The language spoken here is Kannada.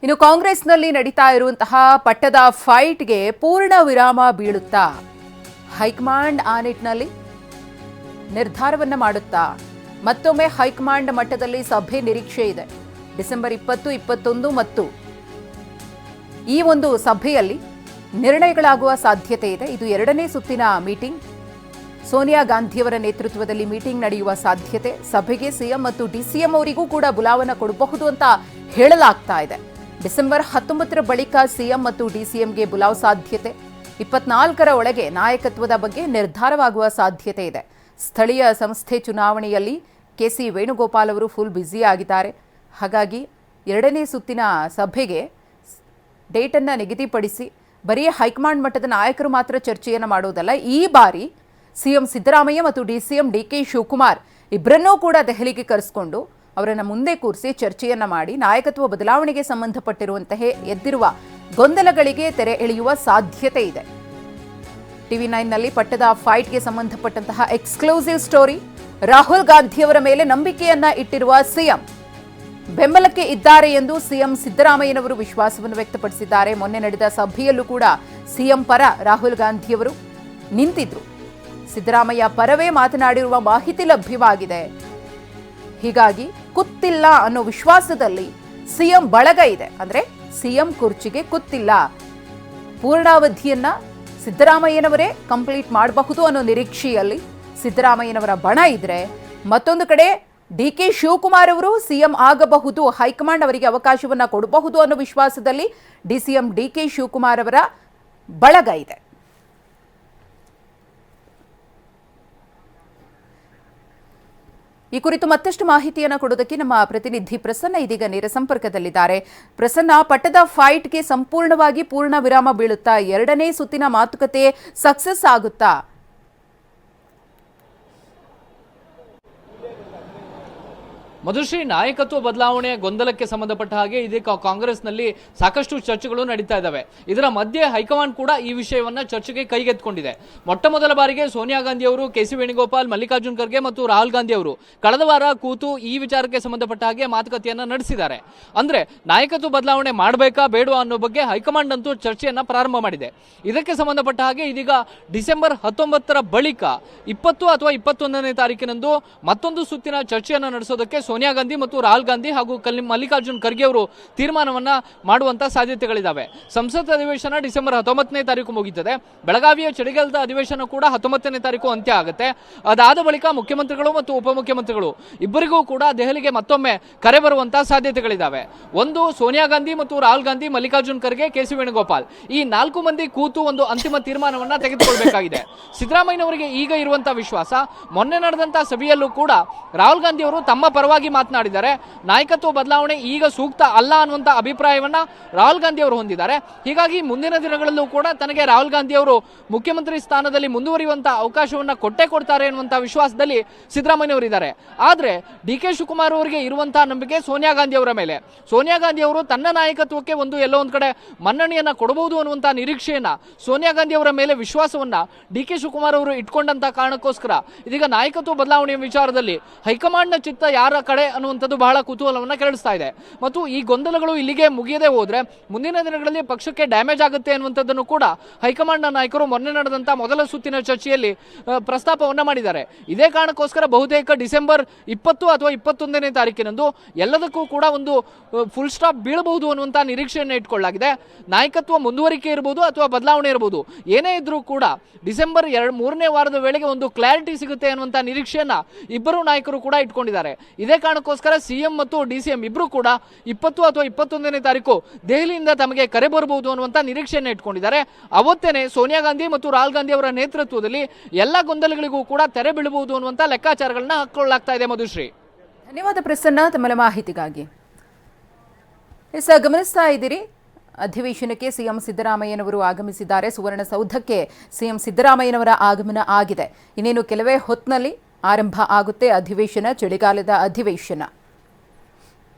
ಇನ್ನು ಕಾಂಗ್ರೆಸ್ನಲ್ಲಿ ನಡೀತಾ ಇರುವಂತಹ ಪಟ್ಟದ ಫೈಟ್ಗೆ ಪೂರ್ಣ ವಿರಾಮ ಬೀಳುತ್ತಾ ಹೈಕಮಾಂಡ್ ಆ ನಿಟ್ಟಿನಲ್ಲಿ ನಿರ್ಧಾರವನ್ನ ಮಾಡುತ್ತಾ ಮತ್ತೊಮ್ಮೆ ಹೈಕಮಾಂಡ್ ಮಟ್ಟದಲ್ಲಿ ಸಭೆ ನಿರೀಕ್ಷೆ ಇದೆ. ಡಿಸೆಂಬರ್ 20, 21 ಮತ್ತು ಈ ಒಂದು ಸಭೆಯಲ್ಲಿ ನಿರ್ಣಯಗಳಾಗುವ ಸಾಧ್ಯತೆ ಇದೆ. ಇದು ಎರಡನೇ ಸುತ್ತಿನ ಮೀಟಿಂಗ್. ಸೋನಿಯಾ ಗಾಂಧಿಯವರ ನೇತೃತ್ವದಲ್ಲಿ ಮೀಟಿಂಗ್ ನಡೆಯುವ ಸಾಧ್ಯತೆ. ಸಭೆಗೆ ಸಿಎಂ ಮತ್ತು ಡಿಸಿಎಂ ಅವರಿಗೂ ಕೂಡ ಬುಲಾವಣೆ ಕೊಡಬಹುದು ಅಂತ ಹೇಳಲಾಗ್ತಾ ಇದೆ. ಡಿಸೆಂಬರ್ 19ರ ಬಳಿಕ ಸಿಎಂ ಮತ್ತು ಡಿಸಿಎಂಗೆ ಬುಲಾವ್ ಸಾಧ್ಯತೆ. 24ರ ಒಳಗೆ ನಾಯಕತ್ವದ ಬಗ್ಗೆ ನಿರ್ಧಾರವಾಗುವ ಸಾಧ್ಯತೆ ಇದೆ. ಸ್ಥಳೀಯ ಸಂಸ್ಥೆ ಚುನಾವಣೆಯಲ್ಲಿ ಕೆಸಿ ವೇಣುಗೋಪಾಲ್ ಅವರು ಫುಲ್ ಬ್ಯುಸಿ ಆಗಿದ್ದಾರೆ. ಹಾಗಾಗಿ ಎರಡನೇ ಸುತ್ತಿನ ಸಭೆಗೆ ಡೇಟನ್ನು ನಿಗದಿಪಡಿಸಿ ಬರೀ ಹೈಕಮಾಂಡ್ ಮಟ್ಟದ ನಾಯಕರು ಮಾತ್ರ ಚರ್ಚೆಯನ್ನು ಮಾಡೋದಲ್ಲ. ಈ ಬಾರಿ ಸಿಎಂ ಸಿದ್ದರಾಮಯ್ಯ ಮತ್ತು ಡಿಸಿಎಂ ಡಿಕೆ ಶಿವಕುಮಾರ್ ಇಬ್ಬರನ್ನೂ ಕೂಡ ದೆಹಲಿಗೆ ಕರೆಸಿಕೊಂಡು ಅವರನ್ನು ಮುಂದೆ ಕೂರಿಸಿ ಚರ್ಚೆಯನ್ನ ಮಾಡಿ ನಾಯಕತ್ವ ಬದಲಾವಣೆಗೆ ಸಂಬಂಧಪಟ್ಟಿರುವಂತಹ ಎದ್ದಿರುವ ಗೊಂದಲಗಳಿಗೆ ತೆರೆ ಎಳೆಯುವ ಸಾಧ್ಯತೆ ಇದೆ. TV9ನಲ್ಲಿ ಪಟ್ಟದ ಫೈಟ್ಗೆ ಸಂಬಂಧಪಟ್ಟಂತಹ ಎಕ್ಸ್ಕ್ಲೂಸಿವ್ ಸ್ಟೋರಿ. ರಾಹುಲ್ ಗಾಂಧಿಯವರ ಮೇಲೆ ನಂಬಿಕೆಯನ್ನ ಇಟ್ಟಿರುವ ಸಿಎಂ ಬೆಂಬಲಕ್ಕೆ ಇದ್ದಾರೆ ಎಂದು ಸಿಎಂ ಸಿದ್ದರಾಮಯ್ಯನವರು ವಿಶ್ವಾಸವನ್ನು ವ್ಯಕ್ತಪಡಿಸಿದ್ದಾರೆ. ಮೊನ್ನೆ ನಡೆದ ಸಭೆಯಲ್ಲೂ ಕೂಡ ಸಿಎಂ ಪರ ರಾಹುಲ್ ಗಾಂಧಿಯವರು ನಿಂತಿದ್ರು. ಸಿದ್ದರಾಮಯ್ಯ ಪರವೇ ಮಾತನಾಡಿರುವ ಮಾಹಿತಿ ಲಭ್ಯವಾಗಿದೆ. ಹೀಗಾಗಿ ಕುತ್ತಿಲ್ಲ ಅನ್ನೋ ವಿಶ್ವಾಸದಲ್ಲಿ ಸಿಎಂ ಬಳಗ ಇದೆ. ಅಂದ್ರೆ ಸಿಎಂ ಕುರ್ಚಿಗೆ ಕುತ್ತಿಲ್ಲ, ಪೂರ್ಣಾವಧಿಯನ್ನ ಸಿದ್ದರಾಮಯ್ಯನವರೇ ಕಂಪ್ಲೀಟ್ ಮಾಡಬಹುದು ಅನ್ನೋ ನಿರೀಕ್ಷೆಯಲ್ಲಿ ಸಿದ್ದರಾಮಯ್ಯನವರ ಬಣ ಇದ್ರೆ, ಮತ್ತೊಂದು ಕಡೆ ಡಿಕೆ ಶಿವಕುಮಾರ್ ಅವರು ಸಿಎಂ ಆಗಬಹುದು, ಹೈಕಮಾಂಡ್ ಅವರಿಗೆ ಅವಕಾಶವನ್ನ ಕೊಡಬಹುದು ಅನ್ನೋ ವಿಶ್ವಾಸದಲ್ಲಿ ಡಿಸಿಎಂ ಡಿಕೆ ಶಿವಕುಮಾರ್ ಅವರ ಬಳಗ ಇದೆ. ಈ ಕುರಿತು ಮತ್ತಷ್ಟು ಮಾಹಿತಿಯನ್ನು ಕೊಡೋದಕ್ಕೆ ನಮ್ಮ ಪ್ರತಿನಿಧಿ ಪ್ರಸನ್ನ ಇದೀಗ ನೇರ ಸಂಪರ್ಕದಲ್ಲಿದ್ದಾರೆ. ಪ್ರಸನ್ನ, ಪಟ್ಟದ ಫೈಟ್ಗೆ ಸಂಪೂರ್ಣವಾಗಿ ಪೂರ್ಣ ವಿರಾಮ ಬೀಳುತ್ತಾ? ಎರಡನೇ ಸುತ್ತಿನ ಮಾತುಕತೆ ಸಕ್ಸಸ್ ಆಗುತ್ತಾ? ಮಧುಶ್ರೀ, ನಾಯಕತ್ವ ಬದಲಾವಣೆಯ ಗೊಂದಲಕ್ಕೆ ಸಂಬಂಧಪಟ್ಟ ಹಾಗೆ ಇದೀಗ ಕಾಂಗ್ರೆಸ್ನಲ್ಲಿ ಸಾಕಷ್ಟು ಚರ್ಚೆಗಳು ನಡೀತಾ ಇದ್ದಾವೆ. ಇದರ ಮಧ್ಯೆ ಹೈಕಮಾಂಡ್ ಕೂಡ ಈ ವಿಷಯವನ್ನ ಚರ್ಚೆಗೆ ಕೈಗೆತ್ತಿಕೊಂಡಿದೆ. ಮೊಟ್ಟ ಮೊದಲ ಬಾರಿಗೆ ಸೋನಿಯಾ ಗಾಂಧಿ ಅವರು, ಕೆಸಿ ವೇಣುಗೋಪಾಲ್, ಮಲ್ಲಿಕಾರ್ಜುನ್ ಖರ್ಗೆ ಮತ್ತು ರಾಹುಲ್ ಗಾಂಧಿ ಅವರು ಕಳೆದ ವಾರ ಕೂತು ಈ ವಿಚಾರಕ್ಕೆ ಸಂಬಂಧಪಟ್ಟ ಹಾಗೆ ಮಾತುಕತೆಯನ್ನ ನಡೆಸಿದ್ದಾರೆ. ಅಂದ್ರೆ ನಾಯಕತ್ವ ಬದಲಾವಣೆ ಮಾಡಬೇಕಾ ಬೇಡವಾ ಅನ್ನೋ ಬಗ್ಗೆ ಹೈಕಮಾಂಡ್ ಅಂತೂ ಚರ್ಚೆಯನ್ನ ಪ್ರಾರಂಭ ಮಾಡಿದೆ. ಇದಕ್ಕೆ ಸಂಬಂಧಪಟ್ಟ ಹಾಗೆ ಇದೀಗ ಡಿಸೆಂಬರ್ 19ರ ಬಳಿಕ 20 ಅಥವಾ 21ನೇ ತಾರೀಕಿನಂದು ಮತ್ತೊಂದು ಸುತ್ತಿನ ಚರ್ಚೆಯನ್ನ ನಡೆಸೋದಕ್ಕೆ ಸೋನಿಯಾ ಗಾಂಧಿ ಮತ್ತು ರಾಹುಲ್ ಗಾಂಧಿ ಹಾಗೂ ಮಲ್ಲಿಕಾರ್ಜುನ್ ಖರ್ಗೆ ಅವರು ತೀರ್ಮಾನವನ್ನ ಮಾಡುವಂತ ಸಾಧ್ಯತೆಗಳಿದ್ದಾವೆ. ಸಂಸತ್ ಅಧಿವೇಶನ ಡಿಸೆಂಬರ್ 19ನೇ ತಾರೀಕು ಮುಗಿಯುತ್ತದೆ. ಬೆಳಗಾವಿಯ ಚಳಿಗಾಲದ ಅಧಿವೇಶನ ಕೂಡ 19ನೇ ತಾರೀಕು ಅಂತ್ಯ ಆಗುತ್ತೆ. ಅದಾದ ಬಳಿಕ ಮುಖ್ಯಮಂತ್ರಿಗಳು ಮತ್ತು ಉಪಮುಖ್ಯಮಂತ್ರಿಗಳು ಇಬ್ಬರಿಗೂ ಕೂಡ ದೆಹಲಿಗೆ ಮತ್ತೊಮ್ಮೆ ಕರೆ ಬರುವಂತಹ ಸಾಧ್ಯತೆಗಳಿದ್ದಾವೆ. ಒಂದು ಸೋನಿಯಾ ಗಾಂಧಿ ಮತ್ತು ರಾಹುಲ್ ಗಾಂಧಿ, ಮಲ್ಲಿಕಾರ್ಜುನ್ ಖರ್ಗೆ, ಕೆಸಿ ವೇಣುಗೋಪಾಲ್ ಈ 4 ಮಂದಿ ಕೂತು ಒಂದು ಅಂತಿಮ ತೀರ್ಮಾನವನ್ನ ತೆಗೆದುಕೊಳ್ಬೇಕಾಗಿದೆ. ಸಿದ್ದರಾಮಯ್ಯನವರಿಗೆ ಈಗ ಇರುವಂತಹ ವಿಶ್ವಾಸ, ಮೊನ್ನೆ ನಡೆದಂತಹ ಸಭೆಯಲ್ಲೂ ಕೂಡ ರಾಹುಲ್ ಗಾಂಧಿ ಅವರು ತಮ್ಮ ಪರವಾಗಿ ಮಾತನಾಡಿದ್ದಾರೆ. ನಾಯಕತ್ವ ಬದಲಾವಣೆ ಈಗ ಸೂಕ್ತ ಅಲ್ಲ ಅನ್ನುವಂತ ಅಭಿಪ್ರಾಯವನ್ನ ರಾಹುಲ್ ಗಾಂಧಿ ಅವರು ಹೊಂದಿದ್ದಾರೆ. ಹೀಗಾಗಿ ಮುಂದಿನ ದಿನಗಳಲ್ಲೂ ಕೂಡ ತನಗೆ ರಾಹುಲ್ ಗಾಂಧಿ ಅವರು ಮುಖ್ಯಮಂತ್ರಿ ಸ್ಥಾನದಲ್ಲಿ ಮುಂದುವರಿಯುವಂತಹ ಅವಕಾಶವನ್ನ ಕೊಟ್ಟೇ ಕೊಡ್ತಾರೆ ಅನ್ನುವಂತಹ ವಿಶ್ವಾಸದಲ್ಲಿ ಸಿದ್ದರಾಮಯ್ಯನವರಿದ್ದಾರೆ. ಆದ್ರೆ ಡಿಕೆ ಶಿವಕುಮಾರ್ ಅವರಿಗೆ ಇರುವಂತಹ ನಂಬಿಕೆ ಸೋನಿಯಾ ಗಾಂಧಿ ಅವರ ಮೇಲೆ. ಸೋನಿಯಾ ಗಾಂಧಿ ಅವರು ತನ್ನ ನಾಯಕತ್ವಕ್ಕೆ ಎಲ್ಲೋ ಒಂದ್ ಕಡೆ ಮನ್ನಣೆಯನ್ನ ಕೊಡಬಹುದು ಅನ್ನುವಂತಹ ನಿರೀಕ್ಷೆಯನ್ನ, ಸೋನಿಯಾ ಗಾಂಧಿ ಅವರ ಮೇಲೆ ವಿಶ್ವಾಸವನ್ನ ಡಿಕೆ ಶಿವಕುಮಾರ್ ಅವರು ಇಟ್ಕೊಂಡಂತ ಕಾರಣಕ್ಕೋಸ್ಕರ ಇದೀಗ ನಾಯಕತ್ವ ಬದಲಾವಣೆಯ ವಿಚಾರದಲ್ಲಿ ಹೈಕಮಾಂಡ್ನ ಚಿತ್ತ ಯಾರ ಕಡೆ ಅನ್ನುವಂಥದ್ದು ಬಹಳ ಕುತೂಹಲವನ್ನ ಕೆರಳಿಸ್ತಾ ಇದೆ. ಮತ್ತು ಈ ಗೊಂದಲಗಳು ಇಲ್ಲಿಗೆ ಮುಗಿಯದೆ ಹೋದ್ರೆ ಮುಂದಿನ ದಿನಗಳಲ್ಲಿ ಪಕ್ಷಕ್ಕೆ ಡ್ಯಾಮೇಜ್ ಆಗುತ್ತೆ ಅನ್ನುವಂಥದ್ದನ್ನು ಕೂಡ ಹೈಕಮಾಂಡ್ನ ನಾಯಕರು ಮೊನ್ನೆ ನಡೆದಂತ ಮೊದಲ ಸುತ್ತಿನ ಚರ್ಚೆಯಲ್ಲಿ ಪ್ರಸ್ತಾಪವನ್ನ ಮಾಡಿದ್ದಾರೆ. ಇದೇ ಕಾರಣಕ್ಕೋಸ್ಕರ ಬಹುತೇಕ ಡಿಸೆಂಬರ್ 20 ಅಥವಾ 21ನೇ ತಾರೀಕಿನಂದು ಎಲ್ಲದಕ್ಕೂ ಕೂಡ ಒಂದು ಫುಲ್ ಸ್ಟಾಪ್ ಬೀಳಬಹುದು ಅನ್ನುವಂತ ನಿರೀಕ್ಷೆಯನ್ನು ಇಟ್ಕೊಳ್ಳಲಾಗಿದೆ. ನಾಯಕತ್ವ ಮುಂದುವರಿಕೆ ಇರಬಹುದು ಅಥವಾ ಬದಲಾವಣೆ ಇರಬಹುದು, ಏನೇ ಇದ್ರೂ ಕೂಡ ಡಿಸೆಂಬರ್ 3ನೇ ವಾರದ ವೇಳೆಗೆ ಒಂದು ಕ್ಲಾರಿಟಿ ಸಿಗುತ್ತೆ ಅನ್ನುವಂತ ನಿರೀಕ್ಷೆಯನ್ನ ಇಬ್ಬರು ನಾಯಕರು ಕೂಡ ಇಟ್ಕೊಂಡಿದ್ದಾರೆ. ಇದೇ ಕಾರಣಕ್ಕೋಸ್ಕರ ಸಿಎಂ ಮತ್ತು ಡಿಸಿಎಂ ಇಬ್ರು ಕೂಡ 20 ಅಥವಾ 21ನೇ ತಾರೀಕು ದೆಹಲಿಯಿಂದ ತಮಗೆ ಕರೆ ಬರಬಹುದು ಅನ್ನುವಂತ ನಿರೀಕ್ಷೆಯನ್ನು ಇಟ್ಕೊಂಡಿದ್ದಾರೆ. ಅವತ್ತೇನೆ ಸೋನಿಯಾ ಗಾಂಧಿ ಮತ್ತು ರಾಹುಲ್ ಗಾಂಧಿ ಅವರ ನೇತೃತ್ವದಲ್ಲಿ ಎಲ್ಲ ಗೊಂದಲಗಳಿಗೂ ಕೂಡ ತೆರೆ ಬೀಳಬಹುದು ಅನ್ನುವಂತ ಲೆಕ್ಕಾಚಾರಗಳನ್ನ ಹಾಕೊಳ್ಳಲಾಗ್ತಾ ಇದೆ. ಮಧುಶ್ರೀ, ಧನ್ಯವಾದ ಪ್ರಸನ್ನ ತಮ್ಮ ಮಾಹಿತಿಗಾಗಿ. ಗಮನಿಸ್ತಾ ಇದ್ದೀರಿ, ಅಧಿವೇಶನಕ್ಕೆ ಸಿಎಂ ಸಿದ್ದರಾಮಯ್ಯನವರು ಆಗಮಿಸಿದ್ದಾರೆ. ಸುವರ್ಣಸೌಧಕ್ಕೆ ಸಿಎಂ ಸಿದ್ದರಾಮಯ್ಯನವರ ಆಗಮನ ಆಗಿದೆ. ಇನ್ನೇನು ಕೆಲವೇ ಹೊತ್ತಿನಲ್ಲಿ ಆರಂಭ ಆಗುತ್ತೆ ಅಧಿವೇಶನ, ಚಳಿಗಾಲದ ಅಧಿವೇಶನ.